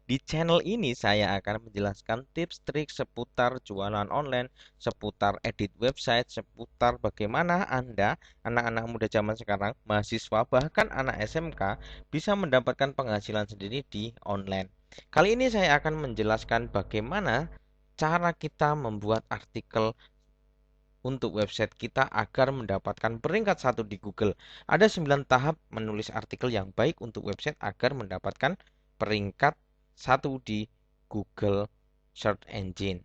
Di channel ini saya akan menjelaskan tips trik seputar jualan online, seputar edit website, seputar bagaimana Anda, anak-anak muda zaman sekarang, mahasiswa, bahkan anak SMK, bisa mendapatkan penghasilan sendiri di online. Kali ini saya akan menjelaskan bagaimana cara kita membuat artikel untuk website kita agar mendapatkan peringkat satu di Google. Ada 9 tahap menulis artikel yang baik untuk website agar mendapatkan peringkat satu di Google Search Engine.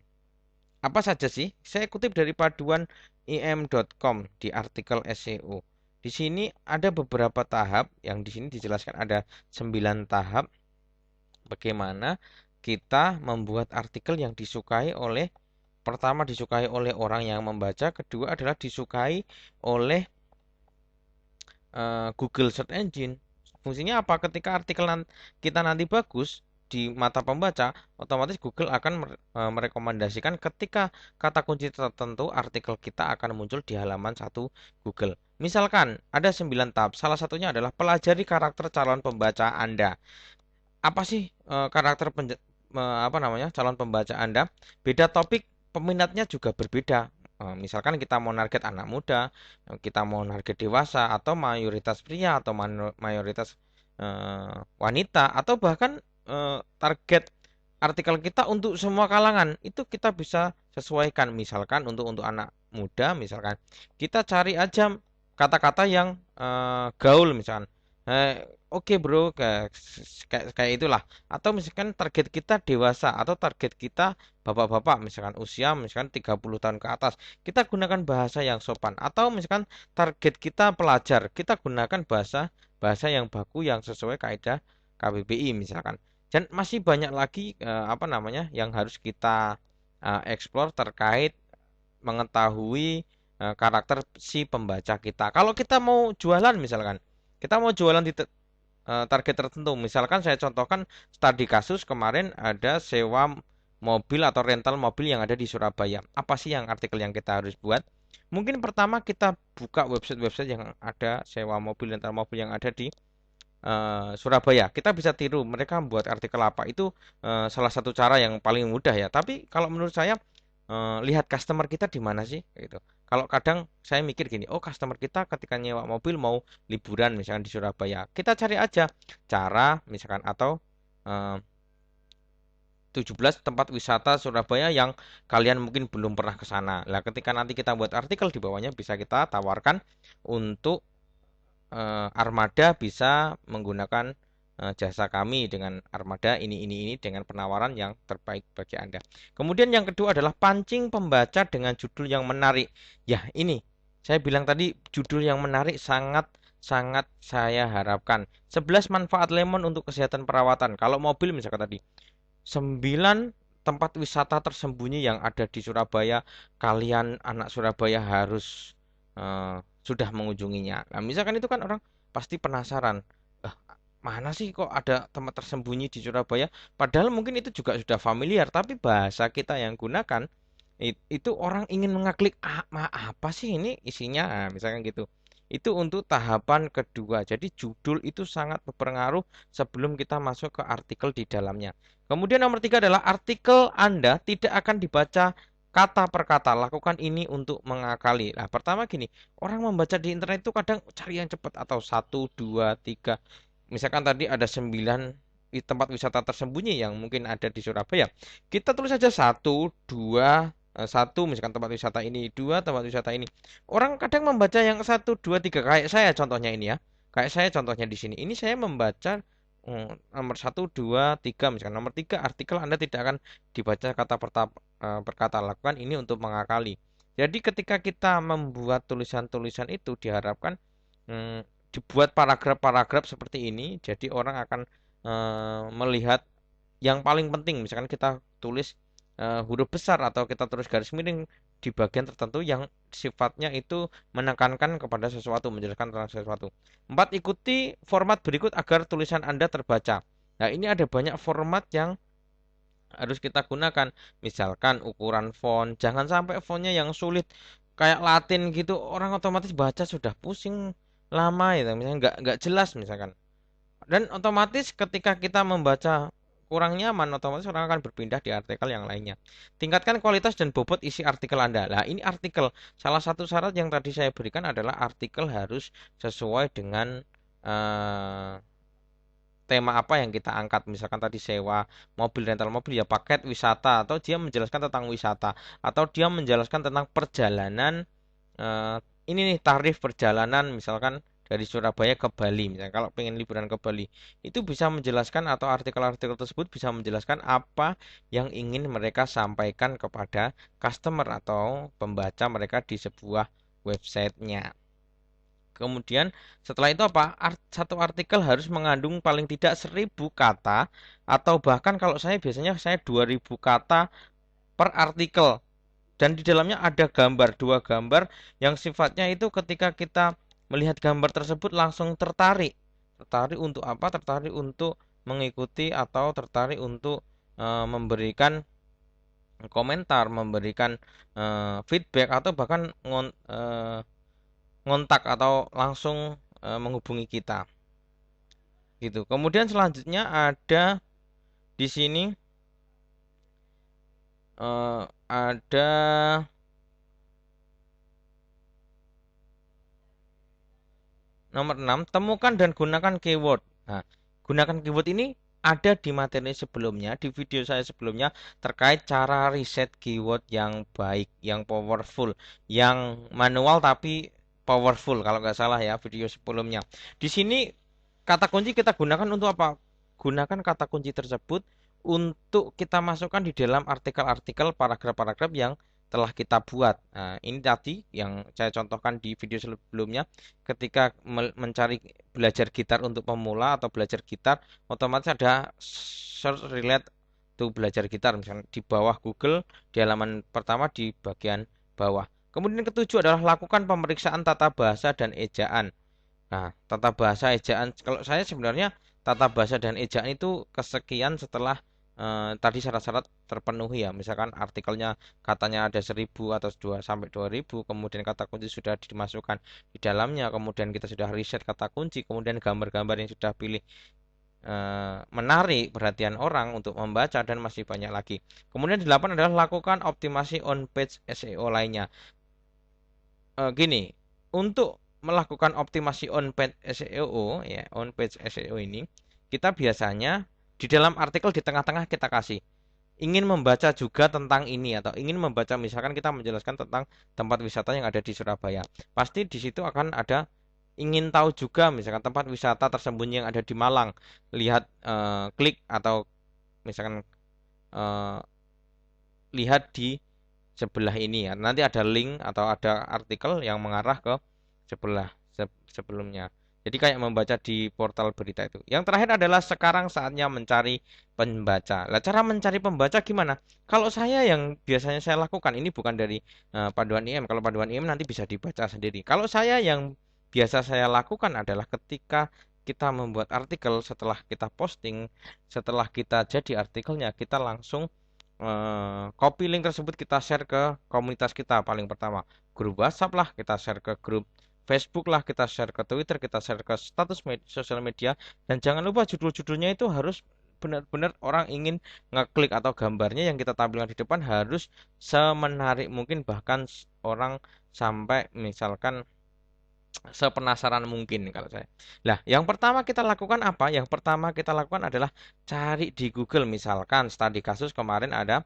Apa saja sih? Saya kutip dari paduan im.com di artikel SEO. Di sini ada beberapa tahap yang di sini dijelaskan ada 9 tahap bagaimana kita membuat artikel yang disukai oleh pertama disukai oleh orang yang membaca, kedua adalah disukai oleh Google Search Engine. Fungsinya apa? Ketika artikel kita nanti bagus di mata pembaca, otomatis Google akan merekomendasikan ketika kata kunci tertentu artikel kita akan muncul di halaman satu Google. Misalkan ada 9 tab, salah satunya adalah pelajari karakter calon pembaca Anda. Apa sih karakter apa namanya calon pembaca Anda? Beda topik, peminatnya juga berbeda. Misalkan kita mau target anak muda, kita mau target dewasa, atau mayoritas pria, atau mayoritas wanita, atau bahkan target artikel kita untuk semua kalangan. Itu kita bisa sesuaikan. Misalkan untuk anak muda, misalkan kita cari aja kata-kata yang gaul, misalkan. Oke bro, kayak itulah. Atau misalkan target kita dewasa atau target kita bapak-bapak, misalkan usia misalkan 30 tahun ke atas. Kita gunakan bahasa yang sopan. Atau misalkan target kita pelajar, kita gunakan bahasa bahasa yang baku yang sesuai kaidah KBBI misalkan. Dan masih banyak lagi apa namanya yang harus kita explore terkait mengetahui karakter si pembaca kita. Kalau kita mau jualan misalkan, kita mau jualan di target tertentu. Misalkan saya contohkan studi kasus kemarin ada sewa mobil atau rental mobil yang ada di Surabaya. Apa sih yang artikel yang kita harus buat? Mungkin pertama kita buka website-website yang ada sewa mobil rental mobil yang ada di Surabaya. Kita bisa tiru mereka membuat artikel apa. Itu salah satu cara yang paling mudah ya. Tapi kalau menurut saya lihat customer kita di mana sih gitu. Kalau kadang saya mikir gini, oh customer kita ketika nyewa mobil mau liburan misalkan di Surabaya, kita cari aja cara misalkan atau eh, 17 tempat wisata Surabaya yang kalian mungkin belum pernah ke sana. Nah, ketika nanti kita buat artikel di bawahnya bisa kita tawarkan untuk armada bisa menggunakan jasa kami dengan armada ini dengan penawaran yang terbaik bagi Anda. Kemudian yang kedua adalah pancing pembaca dengan judul yang menarik. Ya, ini saya bilang tadi judul yang menarik sangat sangat saya harapkan. 11 manfaat lemon untuk kesehatan perawatan. Kalau mobil misalkan tadi 9 tempat wisata tersembunyi yang ada di Surabaya, kalian anak Surabaya harus sudah mengunjunginya. Nah, misalkan itu kan orang pasti penasaran, "Ah, mana sih kok ada tempat tersembunyi di Surabaya?" Padahal mungkin itu juga sudah familiar, tapi bahasa kita yang gunakan itu orang ingin mengaklik, apa sih ini isinya?" Nah, misalkan gitu. Itu untuk tahapan kedua. Jadi judul itu sangat berpengaruh sebelum kita masuk ke artikel di dalamnya. Kemudian nomor tiga adalah artikel Anda tidak akan dibaca kata per kata. Lakukan ini untuk mengakali. Nah, pertama gini, orang membaca di internet itu kadang cari yang cepat atau satu, dua, tiga. Misalkan tadi ada 9 di tempat wisata tersembunyi yang mungkin ada di Surabaya. Kita tulis saja satu, dua, satu misalkan tempat wisata ini, dua tempat wisata ini. Orang kadang membaca yang satu, dua, tiga kayak saya contohnya ini ya. Kayak saya contohnya di sini. Ini saya membaca nomor satu, dua, tiga misalkan nomor tiga artikel Anda tidak akan dibaca kata perkata lakukan ini untuk mengakali. Jadi ketika kita membuat tulisan-tulisan itu diharapkan mm, dibuat paragraf-paragraf seperti ini, jadi orang akan melihat yang paling penting. Misalkan kita tulis huruf besar atau kita tulis garis miring di bagian tertentu yang sifatnya itu menekankan kepada sesuatu, menjelaskan tentang sesuatu. 4. Ikuti format berikut agar tulisan Anda terbaca. Nah, ini ada banyak format yang harus kita gunakan. Misalkan ukuran font, jangan sampai fontnya yang sulit kayak Latin gitu, orang otomatis baca sudah pusing lama ya, misalnya nggak jelas misalkan. Dan otomatis ketika kita membaca kurang nyaman, otomatis orang akan berpindah di artikel yang lainnya. Tingkatkan kualitas dan bobot isi artikel Anda. Nah, ini artikel. Salah satu syarat yang tadi saya berikan adalah artikel harus sesuai dengan eh, tema apa yang kita angkat. Misalkan tadi sewa mobil, rental mobil, ya paket wisata, atau dia menjelaskan tentang wisata, atau dia menjelaskan tentang perjalanan, eh, ini nih tarif perjalanan misalkan dari Surabaya ke Bali. Misalnya kalau pengen liburan ke Bali, itu bisa menjelaskan, atau artikel-artikel tersebut bisa menjelaskan apa yang ingin mereka sampaikan kepada customer atau pembaca mereka di sebuah websitenya. Kemudian setelah itu apa? Satu artikel harus mengandung paling tidak 1.000 kata, atau bahkan kalau saya biasanya saya 2.000 kata per artikel. Dan di dalamnya ada gambar, dua gambar yang sifatnya itu ketika kita melihat gambar tersebut langsung tertarik. Tertarik untuk apa? Tertarik untuk mengikuti, atau tertarik untuk memberikan komentar, memberikan feedback, atau bahkan ngontak atau langsung menghubungi kita gitu. Kemudian selanjutnya ada di sini ada nomor 6, temukan dan gunakan keyword. Nah, gunakan keyword ini ada di materi sebelumnya, di video saya sebelumnya terkait cara riset keyword yang baik, yang powerful, yang manual tapi powerful kalau nggak salah ya, video sebelumnya. Di sini kata kunci kita gunakan untuk apa? Gunakan kata kunci tersebut untuk kita masukkan di dalam artikel-artikel, paragraf-paragraf yang telah kita buat. Nah, ini tadi yang saya contohkan di video sebelumnya, ketika mencari belajar gitar untuk pemula atau belajar gitar, otomatis ada search relate to belajar gitar, misalnya di bawah Google, di halaman pertama di bagian bawah. Kemudian ketujuh adalah lakukan pemeriksaan tata bahasa dan ejaan. Nah, tata bahasa ejaan, kalau saya sebenarnya tata bahasa dan ejaan itu kesekian setelah tadi syarat-syarat terpenuhi ya. Misalkan artikelnya katanya ada 1.000 atau 2 sampai 2.000, kemudian kata kunci sudah dimasukkan di dalamnya, kemudian kita sudah riset kata kunci, kemudian gambar-gambar yang sudah pilih menarik perhatian orang untuk membaca, dan masih banyak lagi. Kemudian 8 adalah lakukan optimasi on page SEO lainnya. Gini, untuk melakukan optimasi on page SEO ya, on page SEO ini kita biasanya di dalam artikel di tengah-tengah kita kasih ingin membaca juga tentang ini, atau ingin membaca, misalkan kita menjelaskan tentang tempat wisata yang ada di Surabaya, pasti di situ akan ada ingin tahu juga misalkan tempat wisata tersembunyi yang ada di Malang, lihat klik, atau misalkan eh, lihat di sebelah ini ya. Nanti ada link atau ada artikel yang mengarah ke sebelah sebelumnya. Jadi kayak membaca di portal berita itu. Yang terakhir adalah sekarang saatnya mencari pembaca. Lah, cara mencari pembaca gimana? Kalau saya yang biasanya saya lakukan, ini bukan dari panduan IM. Kalau panduan IM nanti bisa dibaca sendiri. Kalau saya yang biasa saya lakukan adalah ketika kita membuat artikel, setelah kita posting, setelah kita jadi artikelnya, kita langsung copy link tersebut, kita share ke komunitas kita. Paling pertama grup WhatsApp lah, kita share ke grup Facebook lah, kita share ke Twitter, kita share ke status sosial media. Dan jangan lupa judul-judulnya itu harus benar-benar orang ingin ngeklik, atau gambarnya yang kita tampilkan di depan harus semenarik mungkin, bahkan orang sampai misalkan sepenasaran mungkin kalau saya. Nah, yang pertama kita lakukan apa? Yang pertama kita lakukan adalah cari di Google. Misalkan studi kasus kemarin ada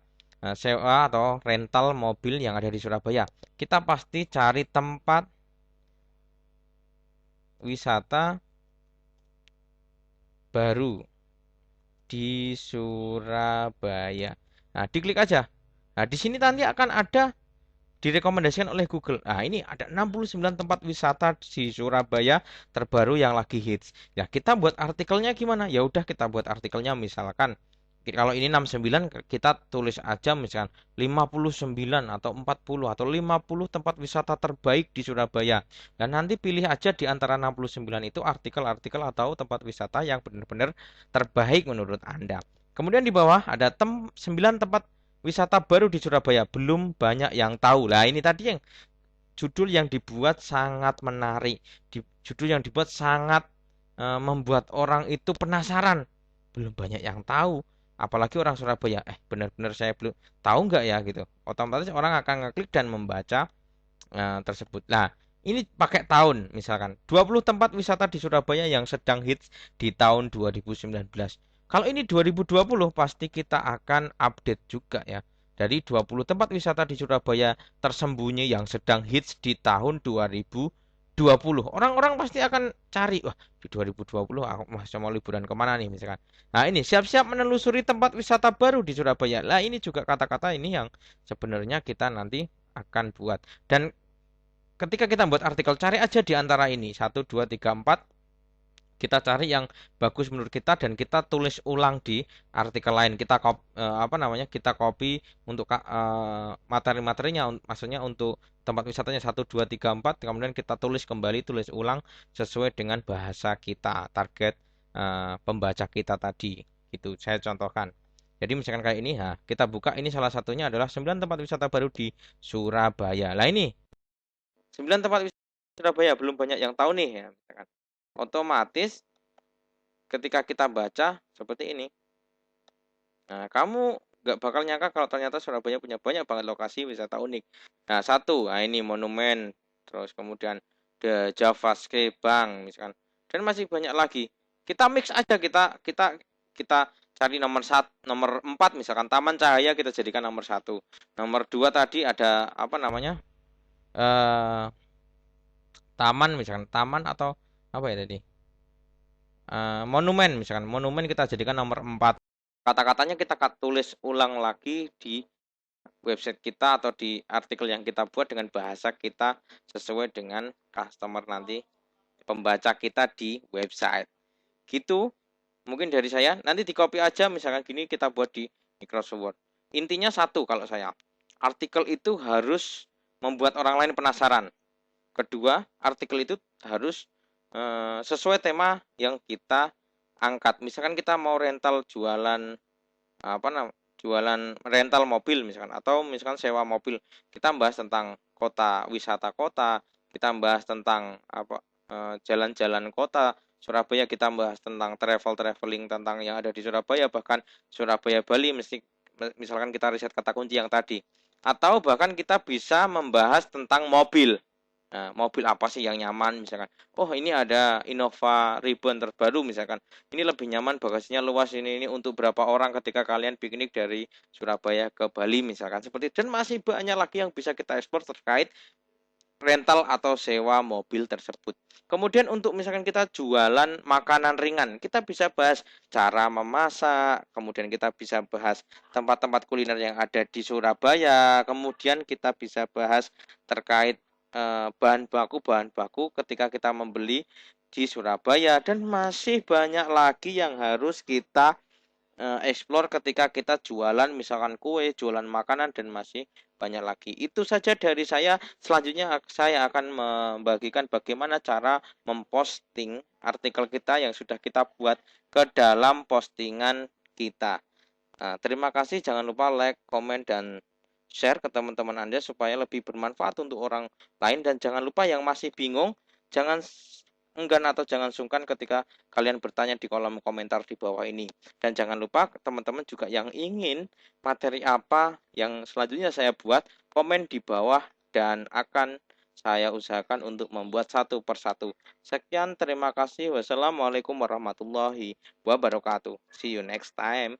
sewa atau rental mobil yang ada di Surabaya. Kita pasti cari tempat wisata baru di Surabaya. Nah, diklik aja. Nah, di sini nanti akan ada direkomendasikan oleh Google. Nah, ini ada 69 tempat wisata di Surabaya terbaru yang lagi hits. Ya, kita buat artikelnya gimana? Ya udah, kita buat artikelnya misalkan kalau ini 69, kita tulis aja misalkan 59 atau 40 atau 50 tempat wisata terbaik di Surabaya. Dan nanti pilih aja di antara 69 itu artikel-artikel atau tempat wisata yang benar-benar terbaik menurut Anda. Kemudian di bawah ada 9 tempat wisata baru di Surabaya, belum banyak yang tahu. Lah, ini tadi yang judul yang dibuat sangat menarik, judul yang dibuat sangat membuat orang itu penasaran. Belum banyak yang tahu. apalagi orang Surabaya, benar-benar saya belum tahu nggak ya gitu. Otomatis orang akan ngeklik dan membaca tersebut. Nah, ini pakai tahun misalkan 20 tempat wisata di Surabaya yang sedang hits di tahun 2019. Kalau ini 2020 pasti kita akan update juga ya. Dari 20 tempat wisata di Surabaya tersembunyi yang sedang hits di tahun 2020. Orang-orang pasti akan cari, wah di 2020 aku masih mau liburan kemana nih misalkan. Nah ini siap-siap menelusuri tempat wisata baru di Surabaya. Nah ini juga kata-kata ini yang sebenarnya kita nanti akan buat. Dan ketika kita buat artikel, cari aja di antara ini, satu, dua, tiga, empat. Kita cari yang bagus menurut kita dan kita tulis ulang di artikel lain. Kita apa namanya? Kita copy untuk materi-materinya, maksudnya untuk tempat wisatanya satu, dua, tiga, empat. Kemudian kita tulis kembali, tulis ulang sesuai dengan bahasa kita, target pembaca kita tadi. Gitu. Saya contohkan. Jadi misalkan kayak ini, kita buka ini salah satunya adalah 9 tempat wisata baru di Surabaya. Lah ini 9 tempat wisata Surabaya, belum banyak yang tahu nih ya, misalkan. Otomatis ketika kita baca seperti ini, nah kamu nggak bakal nyangka kalau ternyata Surabaya punya banyak banget lokasi wisata unik. Nah satu, nah ini monumen, terus kemudian The Javascript Bank misalkan, dan masih banyak lagi. Kita mix aja, kita cari nomor 4 misalkan Taman Cahaya, kita jadikan nomor 1. Nomor 2 tadi ada apa namanya? eh taman misalkan, taman atau apa ya tadi? Monumen misalkan, monumen kita jadikan nomor 4. Kata-katanya kita tulis ulang lagi di website kita atau di artikel yang kita buat dengan bahasa kita sesuai dengan customer nanti, pembaca kita di website. Gitu mungkin dari saya, nanti di copy aja misalkan gini, kita buat di Microsoft Word. Intinya satu, kalau saya, artikel itu harus membuat orang lain penasaran. Kedua, artikel itu harus sesuai tema yang kita angkat. Misalkan kita mau rental jualan apa namanya? Jualan rental mobil misalkan, atau misalkan sewa mobil. Kita bahas tentang kota, wisata kota, kita bahas tentang apa jalan-jalan kota Surabaya, kita bahas tentang traveling tentang yang ada di Surabaya, bahkan Surabaya Bali, misalkan kita riset kata kunci yang tadi. Atau bahkan kita bisa membahas tentang mobil. Nah, mobil apa sih yang nyaman misalkan. Oh, ini ada Innova Ribbon terbaru misalkan. Ini lebih nyaman, bagasinya luas, ini untuk berapa orang ketika kalian piknik dari Surabaya ke Bali misalkan. Seperti, dan masih banyak lagi yang bisa kita ekspor terkait rental atau sewa mobil tersebut. Kemudian untuk misalkan kita jualan makanan ringan, kita bisa bahas cara memasak, kemudian kita bisa bahas tempat-tempat kuliner yang ada di Surabaya, kemudian kita bisa bahas terkait bahan baku ketika kita membeli di Surabaya, dan masih banyak lagi yang harus kita explore ketika kita jualan misalkan kue, jualan makanan, dan masih banyak lagi. Itu saja dari saya. Selanjutnya saya akan membagikan bagaimana cara memposting artikel kita yang sudah kita buat ke dalam postingan kita. Terima kasih, jangan lupa like, komen, dan share ke teman-teman Anda supaya lebih bermanfaat untuk orang lain. Dan jangan lupa yang masih bingung, jangan enggan atau jangan sungkan ketika kalian bertanya di kolom komentar di bawah ini. Dan jangan lupa teman-teman juga yang ingin materi apa yang selanjutnya saya buat, komen di bawah dan akan saya usahakan untuk membuat satu persatu. Sekian, terima kasih. Wassalamualaikum warahmatullahi wabarakatuh. See you next time.